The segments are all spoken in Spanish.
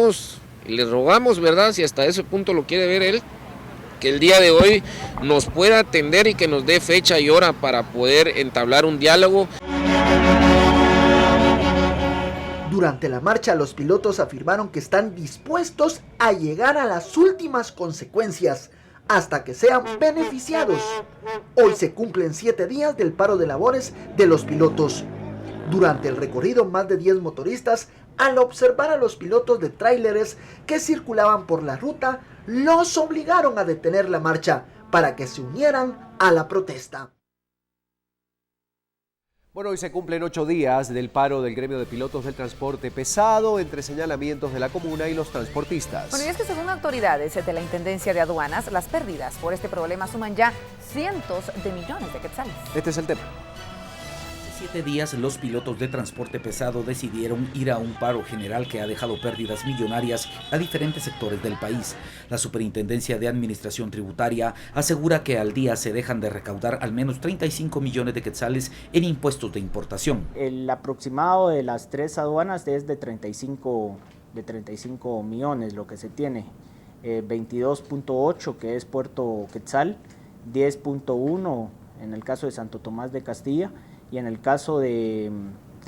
pedimos y le rogamos, ¿verdad? Si hasta ese punto lo quiere ver él, que el día de hoy nos pueda atender y que nos dé fecha y hora para poder entablar un diálogo. Durante la marcha, los pilotos afirmaron que están dispuestos a llegar a las últimas consecuencias hasta que sean beneficiados. Hoy se cumplen 7 días del paro de labores de los pilotos. Durante el recorrido, más de 10 motoristas, al observar a los pilotos de tráileres que circulaban por la ruta, los obligaron a detener la marcha para que se unieran a la protesta. Bueno, hoy se cumplen 8 días del paro del gremio de pilotos del transporte pesado entre señalamientos de la comuna y los transportistas. Bueno, y es que según autoridades de la Intendencia de Aduanas, las pérdidas por este problema suman ya cientos de millones de quetzales. Este es el tema. 7 días los pilotos de transporte pesado decidieron ir a un paro general que ha dejado pérdidas millonarias a diferentes sectores del país. La Superintendencia de Administración Tributaria asegura que al día se dejan de recaudar al menos 35 millones de quetzales en impuestos de importación. El aproximado de las 3 aduanas es de 35 millones lo que se tiene. 22.8 que es Puerto Quetzal, 10.1 en el caso de Santo Tomás de Castilla, y en el caso de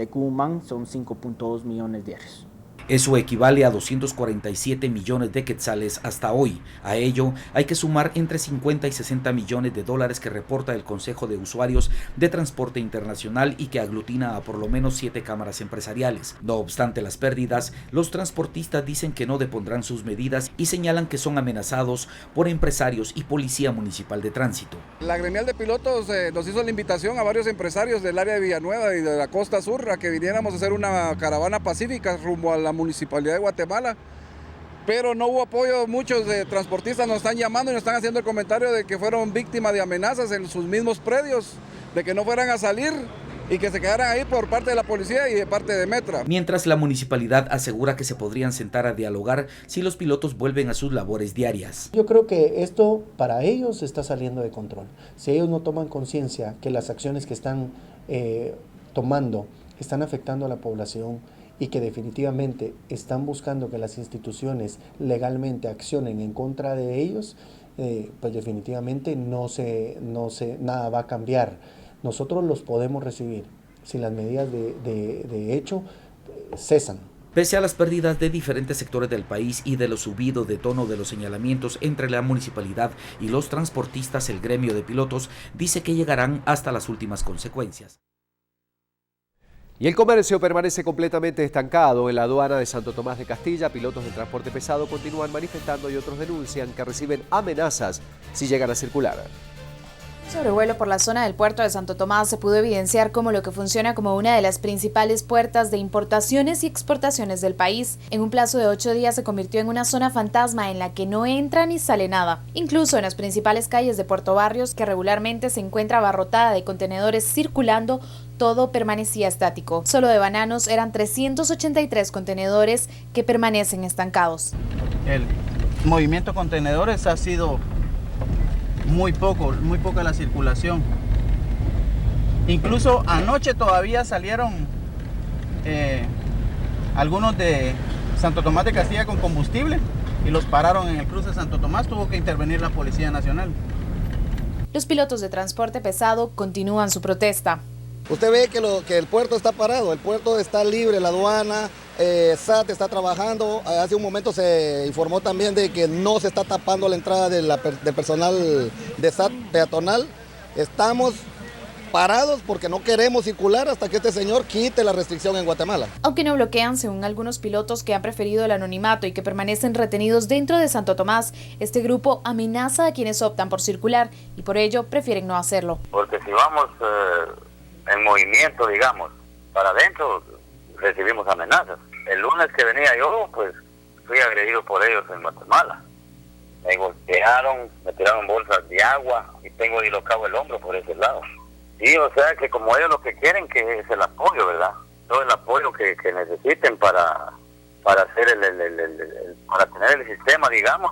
Cumán son 5.2 millones diarios. Eso equivale a 247 millones de quetzales hasta hoy. A ello hay que sumar entre 50 y 60 millones de dólares que reporta el Consejo de Usuarios de Transporte Internacional y que aglutina a por lo menos 7 cámaras empresariales. No obstante las pérdidas, los transportistas dicen que no depondrán sus medidas y señalan que son amenazados por empresarios y Policía Municipal de Tránsito. La gremial de pilotos nos hizo la invitación a varios empresarios del área de Villanueva y de la costa sur a que viniéramos a hacer una caravana pacífica rumbo a la Municipalidad de Guatemala, pero no hubo apoyo. Muchos transportistas nos están llamando y nos están haciendo el comentario de que fueron víctimas de amenazas en sus mismos predios, de que no fueran a salir y que se quedaran ahí por parte de la policía y de parte de Metra. Mientras la municipalidad asegura que se podrían sentar a dialogar si los pilotos vuelven a sus labores diarias. Yo creo que esto para ellos está saliendo de control. Si ellos no toman conciencia que las acciones que están tomando están afectando a la población y que definitivamente están buscando que las instituciones legalmente accionen en contra de ellos, pues definitivamente nada va a cambiar. Nosotros los podemos recibir si las medidas de hecho cesan. Pese a las pérdidas de diferentes sectores del país y de lo subido de tono de los señalamientos entre la municipalidad y los transportistas, el gremio de pilotos dice que llegarán hasta las últimas consecuencias. Y el comercio permanece completamente estancado en la aduana de Santo Tomás de Castilla. Pilotos del transporte pesado continúan manifestando y otros denuncian que reciben amenazas si llegan a circular. Sobrevuelo por la zona del puerto de Santo Tomás se pudo evidenciar como lo que funciona como una de las principales puertas de importaciones y exportaciones del país. En un plazo de 8 días se convirtió en una zona fantasma en la que no entra ni sale nada. Incluso en las principales calles de Puerto Barrios, que regularmente se encuentra abarrotada de contenedores circulando, todo permanecía estático. Solo de bananos eran 383 contenedores que permanecen estancados. El movimiento de contenedores ha sido muy poca la circulación. Incluso anoche todavía salieron algunos de Santo Tomás de Castilla con combustible y los pararon en el cruce de Santo Tomás. Tuvo que intervenir la Policía Nacional. Los pilotos de transporte pesado continúan su protesta. Usted ve que el puerto está parado, el puerto está libre, la aduana, SAT está trabajando. Hace un momento se informó también de que no se está tapando la entrada del personal de SAT peatonal. Estamos parados porque no queremos circular hasta que este señor quite la restricción en Guatemala. Aunque no bloquean, según algunos pilotos que han preferido el anonimato y que permanecen retenidos dentro de Santo Tomás, este grupo amenaza a quienes optan por circular y por ello prefieren no hacerlo. Porque si vamos en movimiento, digamos, para adentro, recibimos amenazas. El lunes que venía yo, pues, fui agredido por ellos en Guatemala. Me golpearon, me tiraron bolsas de agua y tengo dislocado el hombro por ese lado. Sí, o sea que como ellos lo que quieren que es el apoyo, ¿verdad? Todo el apoyo que necesiten para hacer para tener el sistema, digamos,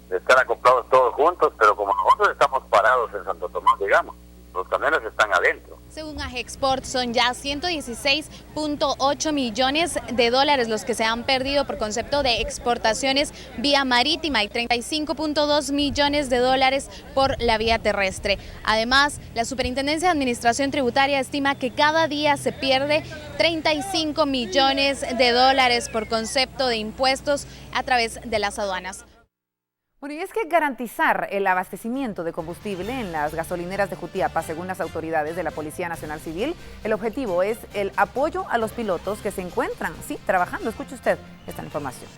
de estar acoplados todos juntos, pero como nosotros estamos parados en Santo Tomás, digamos, los camiones están adentro. Según Agexport, son ya 116.8 millones de dólares los que se han perdido por concepto de exportaciones vía marítima y 35.2 millones de dólares por la vía terrestre. Además, la Superintendencia de Administración Tributaria estima que cada día se pierde 35 millones de dólares por concepto de impuestos a través de las aduanas. Bueno, y es que garantizar el abastecimiento de combustible en las gasolineras de Jutiapa, según las autoridades de la Policía Nacional Civil, el objetivo es el apoyo a los pilotos que se encuentran, trabajando. Escuche usted esta información.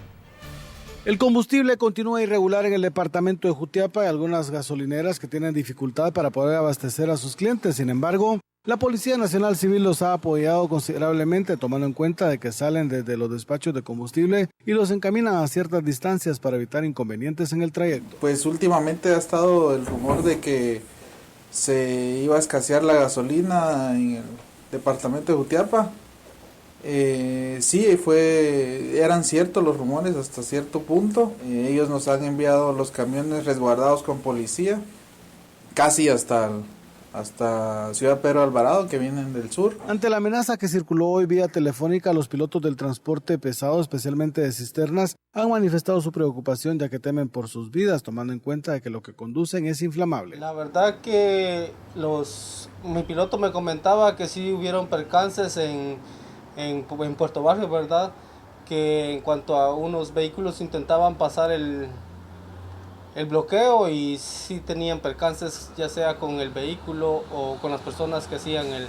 El combustible continúa irregular en el departamento de Jutiapa. Hay algunas gasolineras que tienen dificultad para poder abastecer a sus clientes. Sin embargo, la Policía Nacional Civil los ha apoyado considerablemente, tomando en cuenta de que salen desde los despachos de combustible y los encaminan a ciertas distancias para evitar inconvenientes en el trayecto. Pues últimamente ha estado el rumor de que se iba a escasear la gasolina en el departamento de Jutiapa. Sí, eran ciertos los rumores hasta cierto punto. Ellos nos han enviado los camiones resguardados con policía, casi hasta Ciudad Pedro Alvarado, que vienen del sur. Ante la amenaza que circuló hoy vía telefónica, los pilotos del transporte pesado, especialmente de cisternas, han manifestado su preocupación, ya que temen por sus vidas, tomando en cuenta de que lo que conducen es inflamable. La verdad que mi piloto me comentaba que sí hubieron percances en Puerto Barrio, ¿verdad? Que en cuanto a unos vehículos intentaban pasar el bloqueo y sí tenían percances, ya sea con el vehículo o con las personas que hacían el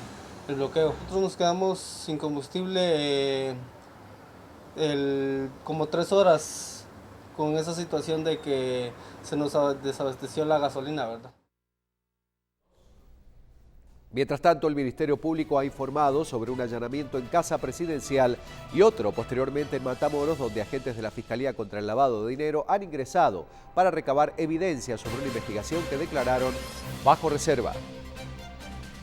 bloqueo. Nosotros nos quedamos sin combustible como 3 horas con esa situación de que se nos desabasteció la gasolina, ¿verdad? Mientras tanto, el Ministerio Público ha informado sobre un allanamiento en Casa Presidencial y otro posteriormente en Matamoros, donde agentes de la Fiscalía contra el Lavado de Dinero han ingresado para recabar evidencia sobre una investigación que declararon bajo reserva.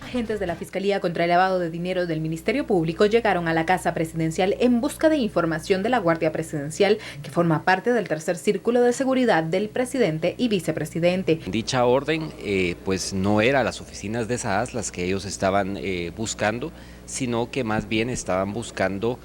Agentes de la Fiscalía contra el Lavado de Dinero del Ministerio Público llegaron a la Casa Presidencial en busca de información de la Guardia Presidencial, que forma parte del tercer círculo de seguridad del presidente y vicepresidente. Dicha orden, pues no era las oficinas de SAAS las que ellos estaban buscando, sino que más bien estaban buscando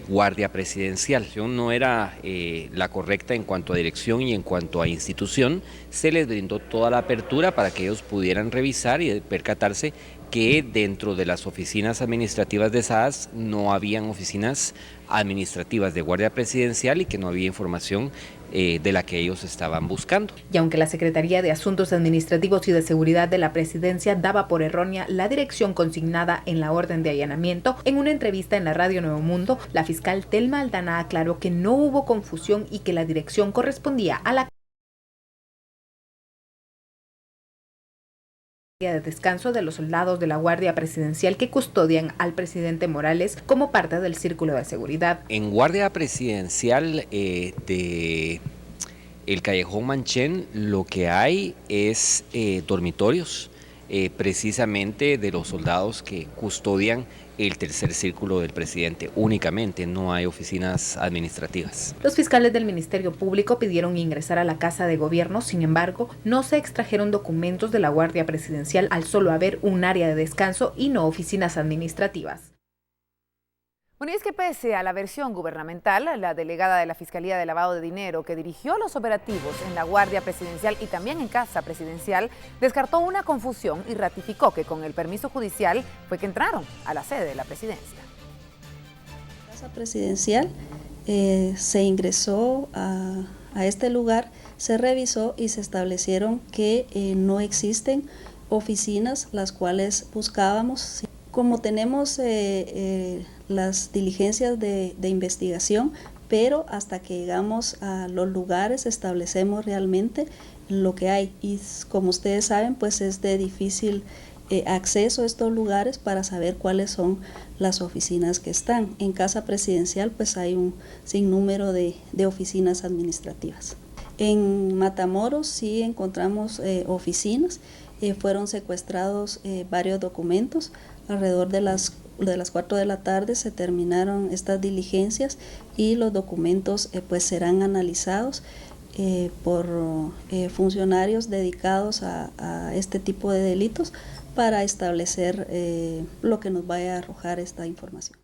Guardia Presidencial. No era la correcta en cuanto a dirección y en cuanto a institución. Se les brindó toda la apertura para que ellos pudieran revisar y percatarse que dentro de las oficinas administrativas de SAAS no habían oficinas administrativas de Guardia Presidencial y que no había información de la que ellos estaban buscando. Y aunque la Secretaría de Asuntos Administrativos y de Seguridad de la Presidencia daba por errónea la dirección consignada en la orden de allanamiento, en una entrevista en la radio Nuevo Mundo, la fiscal Telma Aldana aclaró que no hubo confusión y que la dirección correspondía a la de descanso de los soldados de la Guardia Presidencial que custodian al presidente Morales como parte del círculo de seguridad. En Guardia Presidencial de el Callejón Manchén lo que hay es dormitorios precisamente de los soldados que custodian el tercer círculo del presidente. Únicamente, no hay oficinas administrativas. Los fiscales del Ministerio Público pidieron ingresar a la Casa de Gobierno, sin embargo, no se extrajeron documentos de la Guardia Presidencial al solo haber un área de descanso y no oficinas administrativas. Bueno, y es que pese a la versión gubernamental, la delegada de la Fiscalía de Lavado de Dinero que dirigió los operativos en la Guardia Presidencial y también en Casa Presidencial, descartó una confusión y ratificó que con el permiso judicial fue que entraron a la sede de la presidencia. Casa Presidencial se ingresó a este lugar, se revisó y se establecieron que no existen oficinas las cuales buscábamos. Como tenemos las diligencias de investigación, pero hasta que llegamos a los lugares establecemos realmente lo que hay. Y como ustedes saben, pues es de difícil acceso a estos lugares para saber cuáles son las oficinas que están. En Casa Presidencial pues hay un sinnúmero de oficinas administrativas. En Matamoros sí encontramos oficinas, fueron secuestrados varios documentos. Alrededor de las 4 de la tarde se terminaron estas diligencias y los documentos pues serán analizados por funcionarios dedicados a este tipo de delitos para establecer lo que nos vaya a arrojar esta información.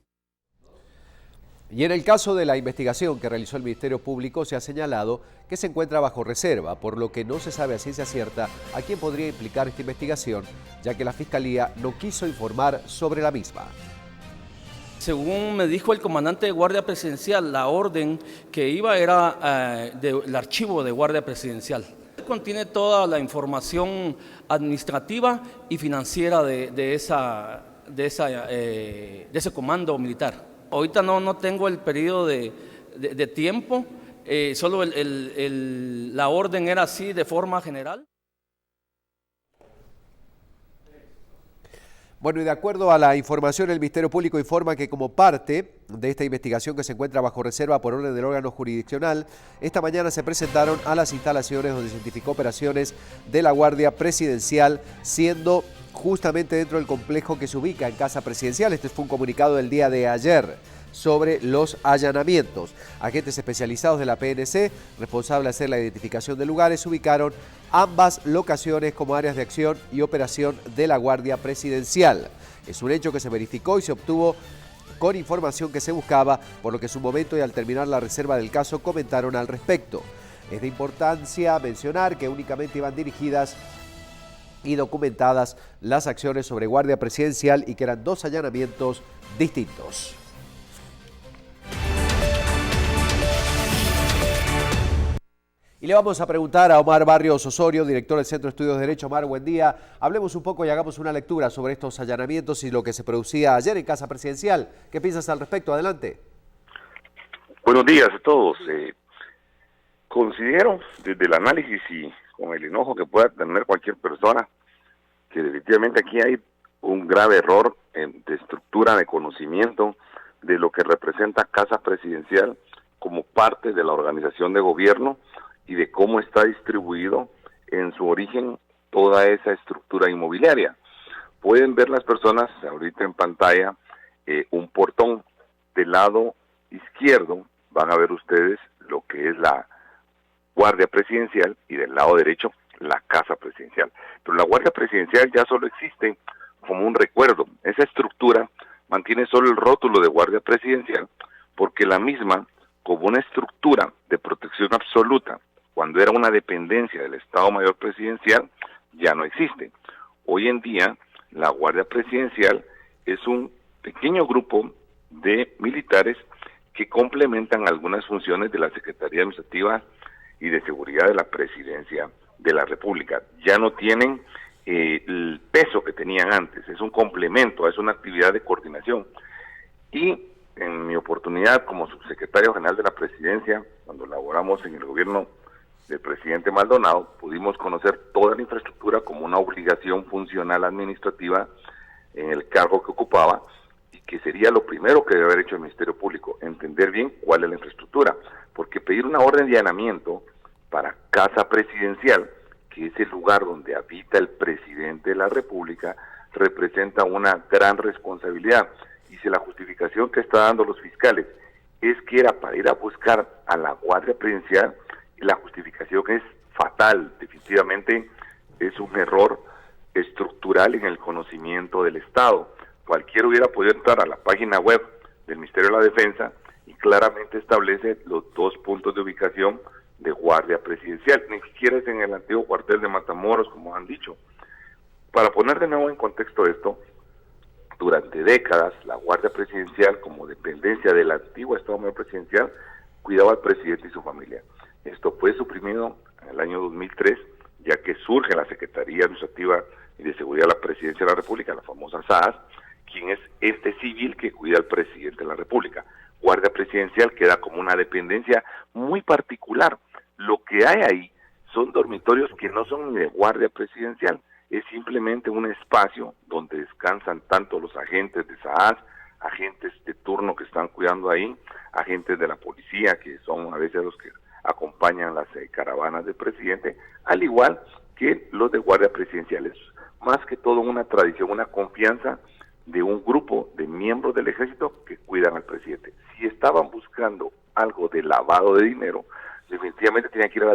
Y en el caso de la investigación que realizó el Ministerio Público se ha señalado que se encuentra bajo reserva, por lo que no se sabe a ciencia cierta a quién podría implicar esta investigación, ya que la Fiscalía no quiso informar sobre la misma. Según me dijo el comandante de Guardia Presidencial, la orden que iba era del archivo de Guardia Presidencial. Contiene toda la información administrativa y financiera de ese comando militar. Ahorita no tengo el periodo de tiempo, solo la orden era así de forma general. Bueno, y de acuerdo a la información, el Ministerio Público informa que como parte de esta investigación que se encuentra bajo reserva por orden del órgano jurisdiccional, esta mañana se presentaron a las instalaciones donde se identificó operaciones de la Guardia Presidencial, siendo justamente dentro del complejo que se ubica en Casa Presidencial. Este fue un comunicado del día de ayer sobre los allanamientos. Agentes especializados de la PNC, responsables de hacer la identificación de lugares, ubicaron ambas locaciones como áreas de acción y operación de la Guardia Presidencial. Es un hecho que se verificó y se obtuvo con información que se buscaba, por lo que en su momento y al terminar la reserva del caso comentaron al respecto. Es de importancia mencionar que únicamente iban dirigidas y documentadas las acciones sobre Guardia Presidencial y que eran 2 allanamientos distintos. Y le vamos a preguntar a Omar Barrios Osorio, director del Centro de Estudios de Derecho. Omar, buen día. Hablemos un poco y hagamos una lectura sobre estos allanamientos y lo que se producía ayer en Casa Presidencial. ¿Qué piensas al respecto? Adelante. Buenos días a todos. Considero, desde el análisis y con el enojo que pueda tener cualquier persona, que definitivamente aquí hay un grave error de estructura, de conocimiento de lo que representa Casa Presidencial como parte de la organización de gobierno y de cómo está distribuido en su origen toda esa estructura inmobiliaria. Pueden ver las personas ahorita en pantalla un portón. Del lado izquierdo van a ver ustedes lo que es la Guardia Presidencial y del lado derecho la Casa Presidencial. Pero la Guardia Presidencial ya solo existe como un recuerdo. Esa estructura mantiene solo el rótulo de Guardia Presidencial porque la misma, como una estructura de protección absoluta, cuando era una dependencia del Estado Mayor Presidencial, ya no existe. Hoy en día, la Guardia Presidencial es un pequeño grupo de militares que complementan algunas funciones de la Secretaría Administrativa y de Seguridad de la Presidencia de la República. Ya no tienen el peso que tenían antes, es un complemento, es una actividad de coordinación. Y en mi oportunidad como subsecretario general de la Presidencia, cuando laboramos en el gobierno del presidente Maldonado, pudimos conocer toda la infraestructura como una obligación funcional administrativa en el cargo que ocupaba, y que sería lo primero que debe haber hecho el Ministerio Público, entender bien cuál es la infraestructura, porque pedir una orden de allanamiento para Casa Presidencial, que es el lugar donde habita el presidente de la República, representa una gran responsabilidad. Y si la justificación que están dando los fiscales es que era para ir a buscar a la Guardia Presidencial, la justificación es fatal. Definitivamente es un error estructural en el conocimiento del Estado. Cualquiera hubiera podido entrar a la página web del Ministerio de la Defensa y claramente establece los 2 puntos de ubicación de Guardia Presidencial. Ni siquiera es en el antiguo cuartel de Matamoros, como han dicho. Para poner de nuevo en contexto esto, durante décadas la Guardia Presidencial, como dependencia del antiguo Estado Mayor Presidencial, cuidaba al presidente y su familia. Esto fue suprimido en el año 2003, ya que surge la Secretaría Administrativa y de Seguridad de la Presidencia de la República, la famosa SAS, quien es este civil que cuida al presidente de la República. Guardia Presidencial queda como una dependencia muy particular. Lo que hay ahí son dormitorios que no son ni de Guardia Presidencial, es simplemente un espacio donde descansan tanto los agentes de SAS, agentes de turno que están cuidando ahí, agentes de la policía que son a veces los que acompañan las caravanas del presidente, al igual que los de Guardia Presidencial. Es más que todo una tradición, una confianza de un grupo de miembros del ejército que cuidan al presidente. Si estaban buscando algo de lavado de dinero, definitivamente tenían que ir a la